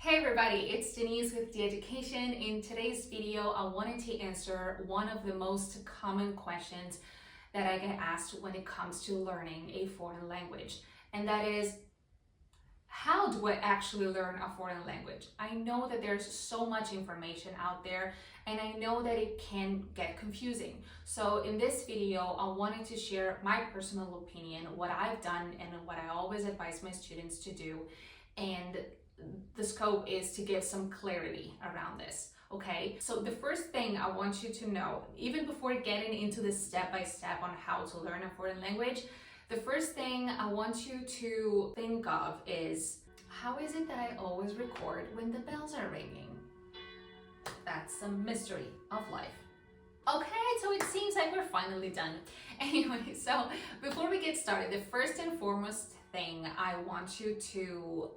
Hey everybody, it's Denise with The Education. In today's video, I wanted to answer one of the most common questions that I get asked when it comes to learning a foreign language. And that is, how do I actually learn a foreign language? I know that there's so much information out there and I know that it can get confusing. So in this video, I wanted to share my personal opinion, what I've done and what I always advise my students to do. And the scope is to give some clarity around this. Okay, so the first thing I want you to know, even before getting into the step-by-step on how to learn a foreign language, the first thing I want you to think of is, how is it that I always record when the bells are ringing? That's a mystery of life. Okay, so it seems like we're finally done. Anyway, so before we get started, the first and foremost thing I want you to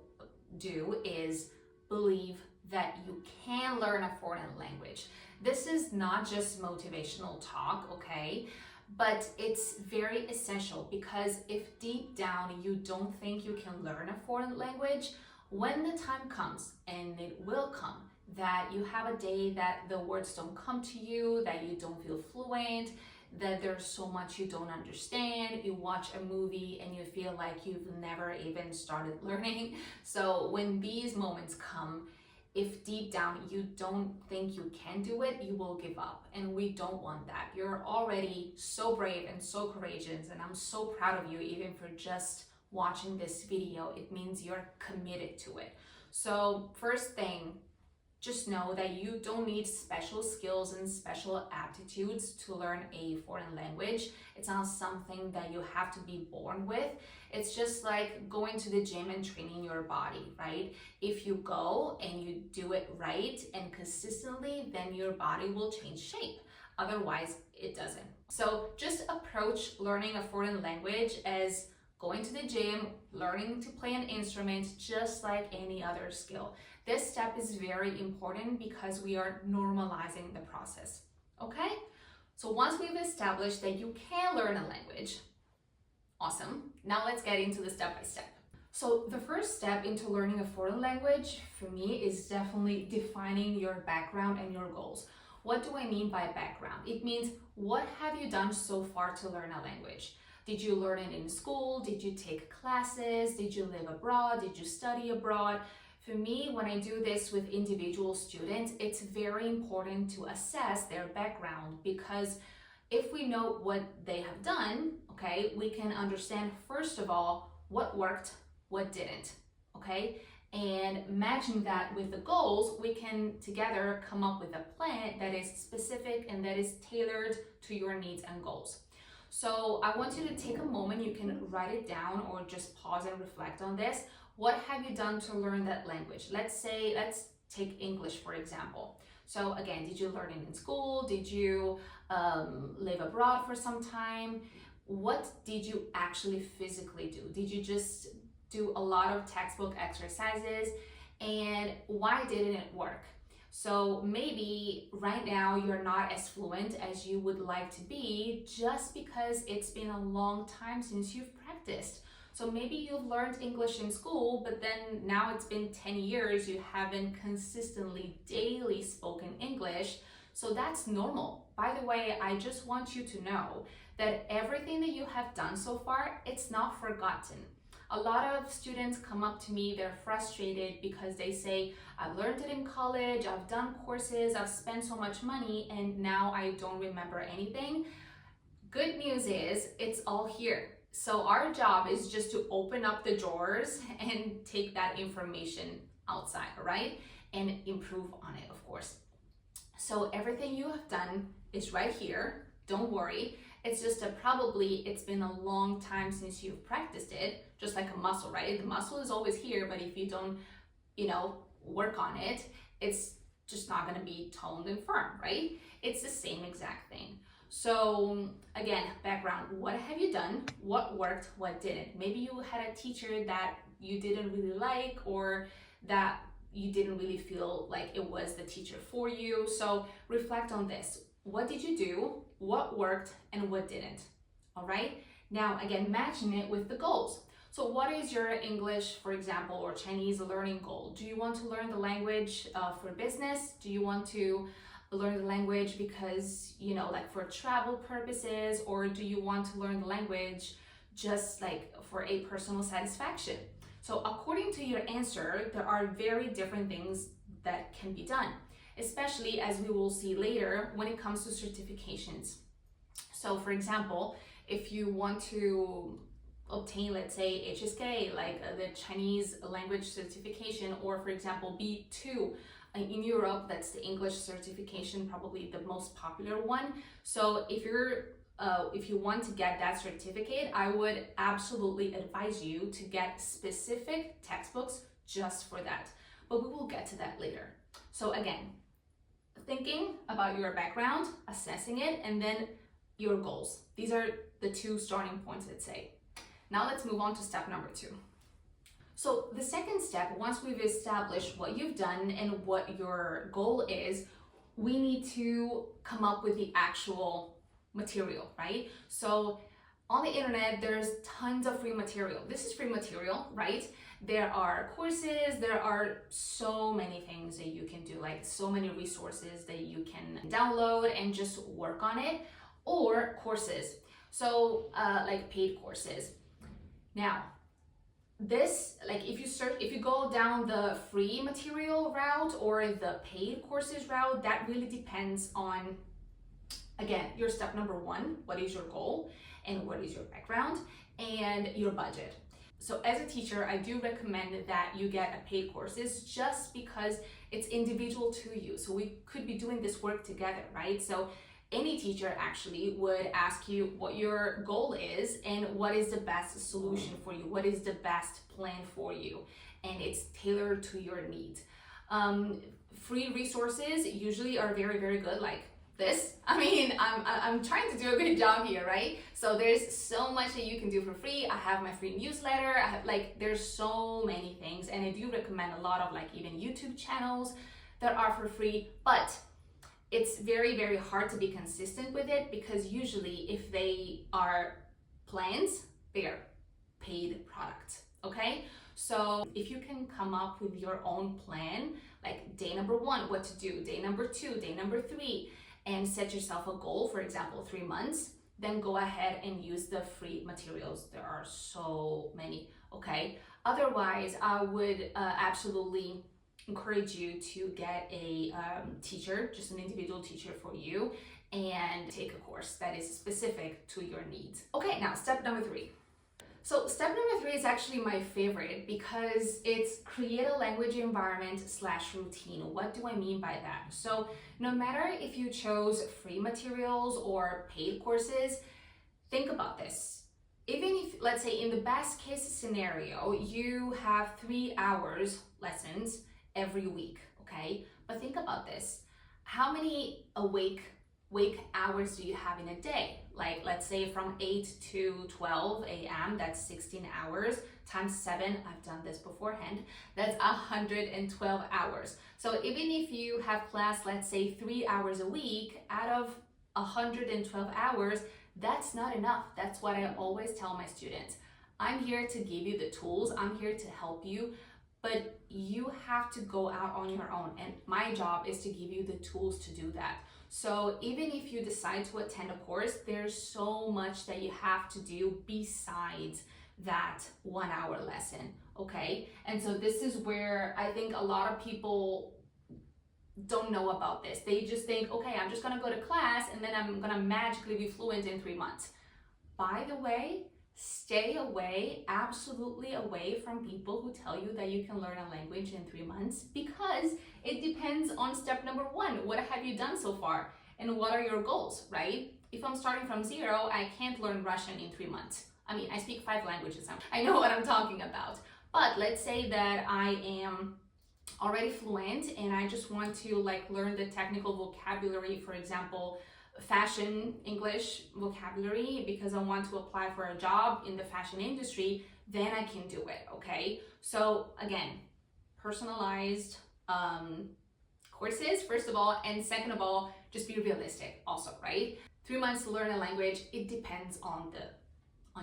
do is believe that you can learn a foreign language. This is not just motivational talk, okay? But it's very essential, because if deep down you don't think you can learn a foreign language, when the time comes, and it will come, that you have a day that the words don't come to you, that you don't feel fluent, that there's so much you don't understand, you watch a movie and you feel like you've never even started learning. So when these moments come, if deep down you don't think you can do it, you will give up. And we don't want that. You're already so brave and so courageous, and I'm so proud of you even for just watching this video. It means you're committed to it. So first thing, just know that you don't need special skills and special aptitudes to learn a foreign language. It's not something that you have to be born with. It's just like going to the gym and training your body, right? If you go and you do it right and consistently, then your body will change shape. Otherwise, it doesn't. So just approach learning a foreign language as going to the gym, learning to play an instrument, just like any other skill. This step is very important because we are normalizing the process, okay? So once we've established that you can learn a language, awesome. Now let's get into the step-by-step. So the first step into learning a foreign language for me is definitely defining your background and your goals. What do I mean by background? It means, what have you done so far to learn a language? Did you learn it in school? Did you take classes? Did you live abroad? Did you study abroad? For me, when I do this with individual students, it's very important to assess their background, because if we know what they have done, okay, we can understand, first of all, what worked, what didn't, okay? And matching that with the goals, we can together come up with a plan that is specific and that is tailored to your needs and goals. So I want you to take a moment, you can write it down or just pause and reflect on this. What have you done to learn that language? Let's take English, for example. So again, did you learn it in school? Did you live abroad for some time? What did you actually physically do? Did you just do a lot of textbook exercises? And why didn't it work? So maybe right now you're not as fluent as you would like to be, just because it's been a long time since you've practiced. So maybe you've learned English in school, but then now it's been 10 years, you haven't consistently daily spoken English. So that's normal. By the way, I just want you to know that everything that you have done so far, it's not forgotten. A lot of students come up to me, they're frustrated because they say, I've learned it in college, I've done courses, I've spent so much money, and now I don't remember anything. Good news is, it's all here. So our job is just to open up the drawers and take that information outside, right? And improve on it, of course. So everything you have done is right here. Don't worry. It's just it's been a long time since you've practiced it, just like a muscle, right? The muscle is always here, but if you don't, work on it, it's just not going to be toned and firm, right? It's the same exact thing. So again, background, what have you done? What worked? What didn't? Maybe you had a teacher that you didn't really like, or that you didn't really feel like it was the teacher for you. So reflect on this. What did you do? What worked and what didn't? All right. Now, again, matching it with the goals. So what is your English, for example, or Chinese learning goal? Do you want to learn the language for business? Do you want to learn the language because, you know, like for travel purposes? Or do you want to learn the language just like for a personal satisfaction? So according to your answer, there are very different things that can be done, especially as we will see later when it comes to certifications. So for example, if you want to obtain, let's say, HSK, like the Chinese language certification, or for example, B2 in Europe, that's the English certification, probably the most popular one. So if you want to get that certificate, I would absolutely advise you to get specific textbooks just for that. But we will get to that later. So again, thinking about your background, assessing it, and then your goals. These are the two starting points, let's say. Now let's move on to step number 2. So the second step, once we've established what you've done and what your goal is, we need to come up with the actual material, right? So on the internet, there's tons of free material. This is free material, right? There are courses, there are so many things that you can do, like so many resources that you can download and just work on it, or courses. So like paid courses. Now, this, like if you go down the free material route or the paid courses route, that really depends on, again, your step number 1, what is your goal and what is your background and your budget. So as a teacher, I do recommend that you get a paid courses just because it's individual to you. So we could be doing this work together, right? So any teacher actually would ask you what your goal is and what is the best solution for you, what is the best plan for you, and it's tailored to your needs. Free resources usually are very, very good, like this. I mean, I'm trying to do a good job here, right? So there's so much that you can do for free. I have my free newsletter. I have, like, there's so many things, and I do recommend a lot of like even YouTube channels that are for free, but it's very, very hard to be consistent with it because usually if they are plans, they are paid products, okay? So if you can come up with your own plan, like day number 1, what to do, day number 2, day number 3, and set yourself a goal, for example, 3 months, then go ahead and use the free materials. There are so many, okay? Otherwise, I would absolutely encourage you to get a teacher, just an individual teacher for you, and take a course that is specific to your needs. Okay, now step number 3. So step number 3 is actually my favorite because it's create a language environment / routine. What do I mean by that? So no matter if you chose free materials or paid courses, think about this. Even if, let's say in the best case scenario, you have 3 hours lessons every week, okay? But think about this. How many awake hours do you have in a day? Like, let's say from 8 to 12 a.m., that's 16 hours, times 7, I've done this beforehand, that's 112 hours. So even if you have class, let's say 3 hours a week, out of 112 hours, that's not enough. That's what I always tell my students. I'm here to give you the tools, I'm here to help you, but you have to go out on your own, and my job is to give you the tools to do that. So even if you decide to attend a course, there's so much that you have to do besides that 1 hour lesson, okay? And so this is where I think a lot of people don't know about this. They just think, okay, I'm just gonna go to class and then I'm gonna magically be fluent in 3 months. By the way, stay away, absolutely away from people who tell you that you can learn a language in 3 months, because it depends on step number 1. What have you done so far? And what are your goals, right? If I'm starting from 0, I can't learn Russian in 3 months. I mean, I speak 5 languages, I know what I'm talking about. But let's say that I am already fluent and I just want to like learn the technical vocabulary, for example, fashion English vocabulary, because I want to apply for a job in the fashion industry, then I can do it, okay? So again, personalized courses, first of all, and second of all, just be realistic also, right? 3 months to learn a language, it depends on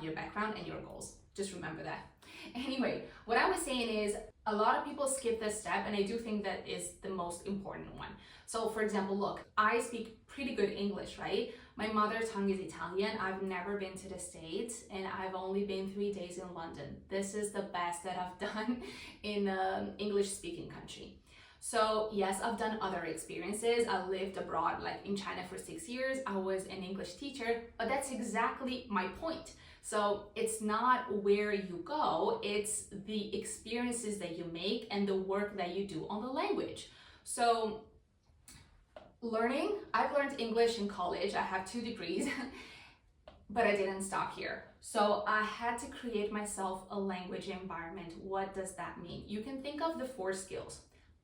your background and your goals. Just remember that. Anyway, what I was saying is a lot of people skip this step, and I do think that is the most important one. So for example, look, I speak pretty good English, right? My mother tongue is Italian. I've never been to the States, and I've only been 3 days in London. This is the best that I've done in an English speaking country. So yes, I've done other experiences. I lived abroad, like in China for 6 years. I was an English teacher, but that's exactly my point. So it's not where you go, it's the experiences that you make and the work that you do on the language. So I've learned English in college. I have 2 degrees, but I didn't stop here. So I had to create myself a language environment. What does that mean? You can think of the 4 skills: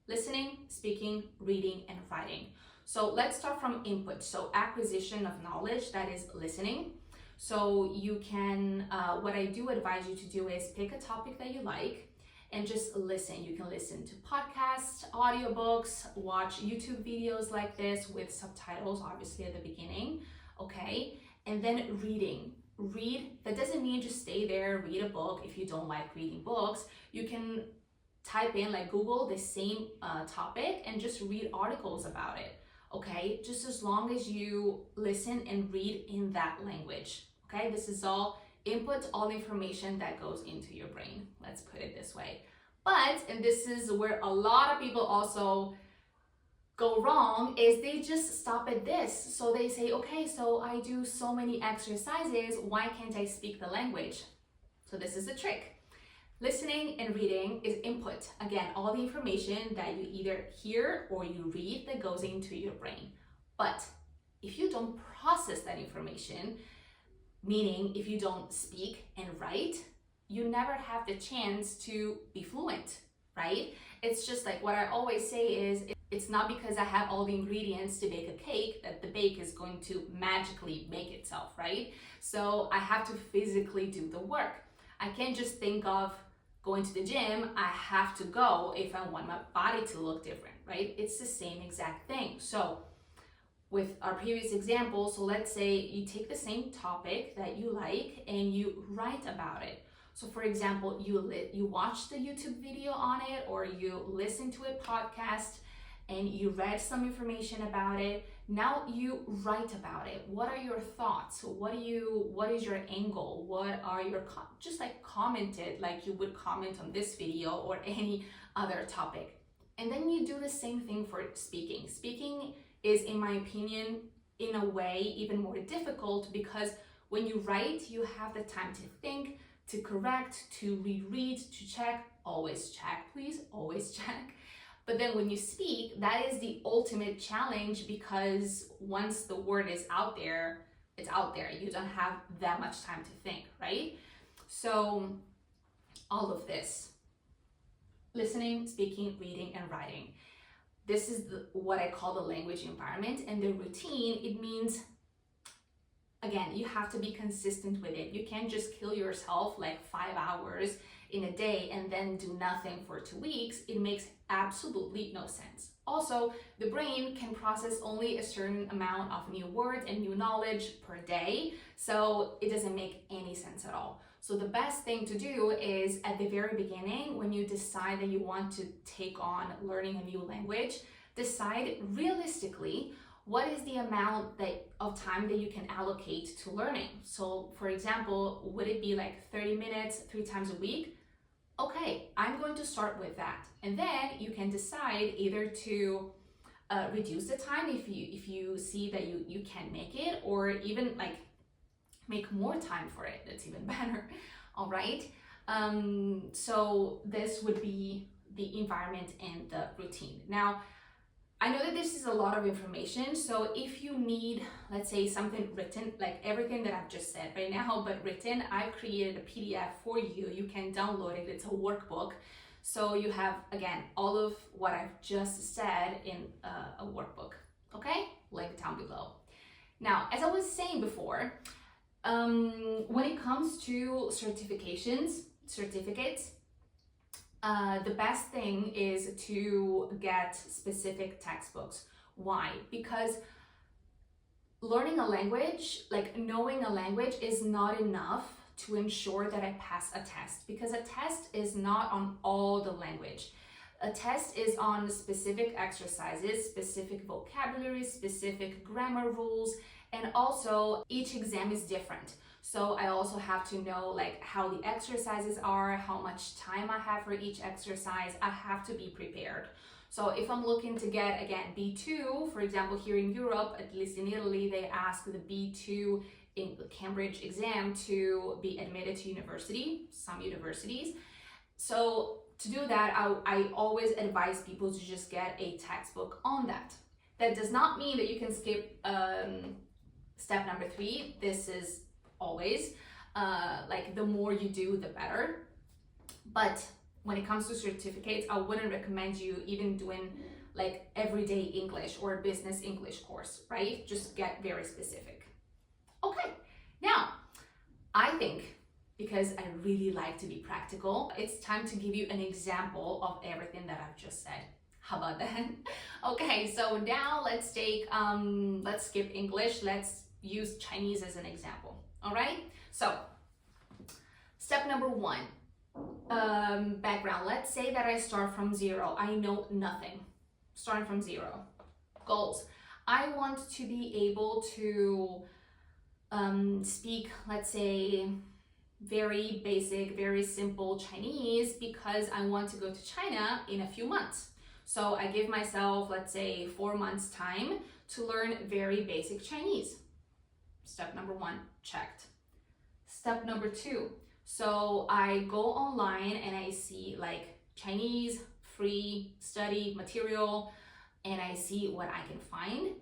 listening, speaking, reading, and writing. So let's start from input. So acquisition of knowledge, that is listening. So you can, what I do advise you to do is pick a topic that you like and just listen. You can listen to podcasts, audiobooks, watch YouTube videos like this with subtitles, obviously at the beginning, okay? And then reading. Read, that doesn't mean just stay there, read a book. If you don't like reading books, you can type in, like Google the same topic and just read articles about it, okay? Just as long as you listen and read in that language, okay? This is all input, all information that goes into your brain. Let's put it this way. But, and this is where a lot of people also go wrong, is they just stop at this. So they say, okay, so I do so many exercises, why can't I speak the language? So this is the trick. Listening and reading is input. Again, all the information that you either hear or you read that goes into your brain. But if you don't process that information, meaning if you don't speak and write, you never have the chance to be fluent, right? It's just like what I always say is, it's not because I have all the ingredients to bake a cake that the bake is going to magically make itself, right? So I have to physically do the work. I can't just think of going to the gym. I have to go if I want my body to look different, right? It's the same exact thing. So with our previous example, so let's say you take the same topic that you like and you write about it. So for example, you watch the YouTube video on it, or you listen to a podcast and you read some information about it. Now you write about it. What are your thoughts? What is your angle? What are your, just like comment it like you would comment on this video or any other topic. And then you do the same thing for speaking. Speaking is, in my opinion, in a way even more difficult, because when you write, you have the time to think, to correct, to reread, to check. Always check, please, always check. But then when you speak, that is the ultimate challenge, because once the word is out there, it's out there. You don't have that much time to think, right? So all of this, listening, speaking, reading, and writing. This is what I call the language environment. And the routine, it means, again, you have to be consistent with it. You can't just kill yourself like 5 hours in a day and then do nothing for 2 weeks. It makes absolutely no sense. Also, the brain can process only a certain amount of new words and new knowledge per day, so it doesn't make any sense at all. So the best thing to do is, at the very beginning, when you decide that you want to take on learning a new language, decide realistically what is the amount of time that you can allocate to learning. So for example, would it be like 30 minutes 3 times a week? Okay, I'm going to start with that. And then you can decide either to reduce the time if you see that you can make it, or even like make more time for it. That's even better. All right. So this would be the environment and the routine. Now, I know that this is a lot of information, so if you need, let's say, something written, like everything that I've just said right now, but written, I've created a PDF for you. You can download it. It's a workbook. So you have, again, all of what I've just said in a workbook, okay? Link down below. Now, as I was saying before, when it comes to certificates, the best thing is to get specific textbooks. Why? Because learning a language, like knowing a language, is not enough to ensure that I pass a test, because a test is not on all the language. A test is on specific exercises, specific vocabulary, specific grammar rules, and also each exam is different. So I also have to know like how the exercises are, how much time I have for each exercise. I have to be prepared. So if I'm looking to get, again, B2, for example, here in Europe, at least in Italy, they ask the B2 in the Cambridge exam to be admitted to university, some universities. So to do that, I always advise people to just get a textbook on that. That does not mean that you can skip step number 3. This is always like the more you do, the better. But when it comes to certificates, I wouldn't recommend you even doing like everyday English or business English course, right? Just get very specific. Okay, now I think, because I really like to be practical, it's time to give you an example of everything that I've just said. How about that? Okay, so now let's skip English. Let's use Chinese as an example. All right, so step number 1, background. Let's say that I start from 0. I know nothing. Starting from 0. Goals. I want to be able to speak, let's say, very basic, very simple Chinese, because I want to go to China in a few months. So I give myself, let's say, 4 months time to learn very basic Chinese. Step number 1, checked. Step number 2, so I go online and I see like Chinese free study material and I see what I can find.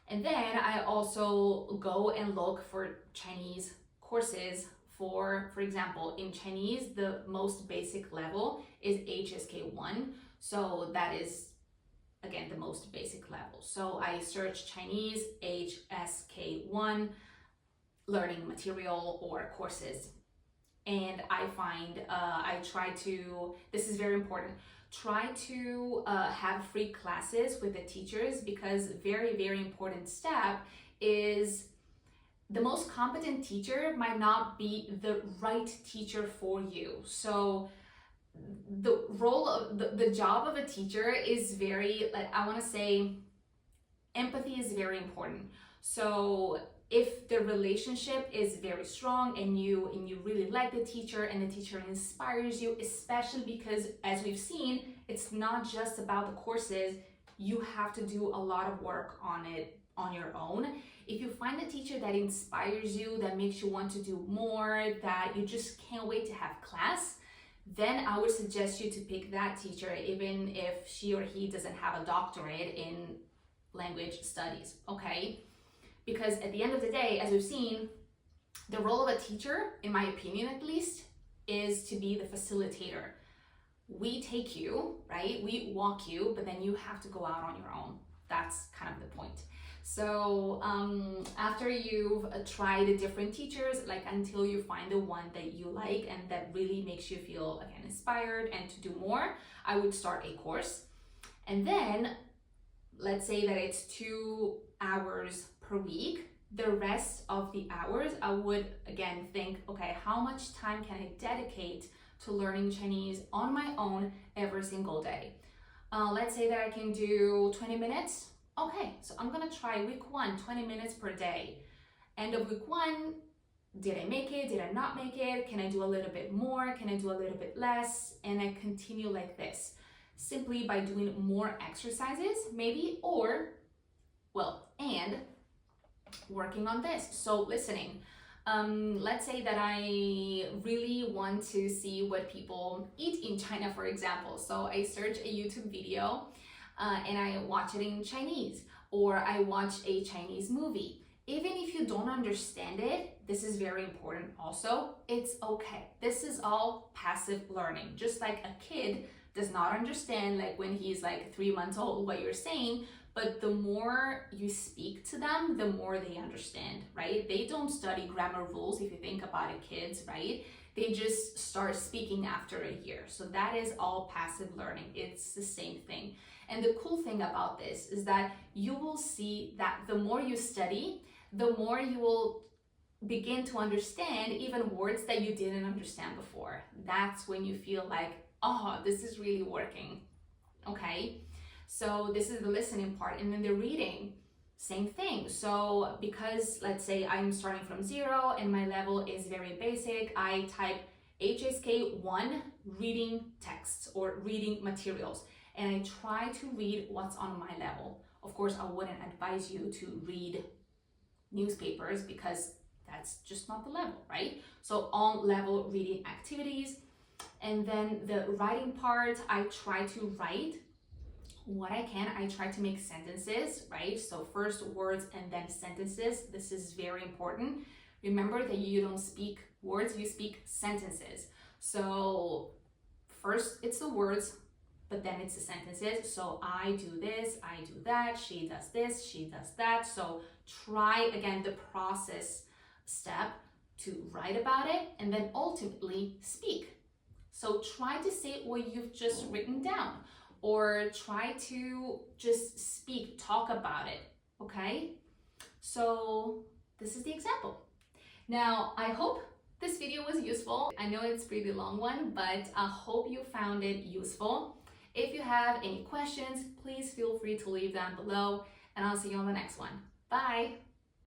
And then I also go and look for Chinese courses. For example, in Chinese, the most basic level is HSK1. So that is, again, the most basic level. So I search Chinese HSK1 learning material or courses. And I find, I try to, this is very important, try to have free classes with the teachers, because very, very important step is the most competent teacher might not be the right teacher for you. So the role of the job of a teacher is very, like, I want to say, empathy is very important. So if the relationship is very strong and you really like the teacher and the teacher inspires you, especially because, as we've seen, it's not just about the courses, you have to do a lot of work on it on your own. If you find a teacher that inspires you, that makes you want to do more, that you just can't wait to have class, then I would suggest you to pick that teacher, even if she or he doesn't have a doctorate in language studies, okay? Because at the end of the day, as we've seen, the role of a teacher, in my opinion at least, is to be the facilitator. We take you, right? We walk you, but then you have to go out on your own. That's kind of the point. So after you've tried different teachers, like until you find the one that you like and that really makes you feel, again, inspired and to do more, I would start a course. And then let's say that it's 2 hours per week. The rest of the hours, I would again think, okay, how much time can I dedicate to learning Chinese on my own every single day? Let's say that I can do 20 minutes. Okay, so I'm gonna try week 1, 20 minutes per day. End of week 1, did I make it? Did I not make it? Can I do a little bit more? Can I do a little bit less? And I continue like this, simply by doing more exercises, maybe, or, well, and working on this. So listening. Let's say that I really want to see what people eat in China, for example. So I search a YouTube video and I watch it in Chinese, or I watch a Chinese movie. Even if you don't understand it, this is very important also, it's okay. This is all passive learning. Just like a kid does not understand, like when he's like 3 months old, what you're saying, but the more you speak to them, the more they understand, right? They don't study grammar rules, if you think about it, kids, right? They just start speaking after a year. So that is all passive learning. It's the same thing. And the cool thing about this is that you will see that the more you study, the more you will begin to understand even words that you didn't understand before. That's when you feel like, oh, this is really working. Okay, so this is the listening part. And then the reading, same thing. So because let's say I'm starting from 0 and my level is very basic, I type HSK1 reading texts or reading materials, and I try to read what's on my level. Of course, I wouldn't advise you to read newspapers because that's just not the level, right? So on level reading activities. And then the writing part, I try to write what I can. I try to make sentences, right? So first words and then sentences. This is very important. Remember that you don't speak words, you speak sentences. So first it's the words, but then it's the sentences. So I do this, I do that, she does this, she does that. So try again the process step to write about it and then ultimately speak. So try to say what you've just written down, or try to just speak, talk about it, okay? So this is the example. Now, I hope this video was useful. I know it's a pretty long one, but I hope you found it useful. If you have any questions, please feel free to leave them below, and I'll see you on the next one. Bye!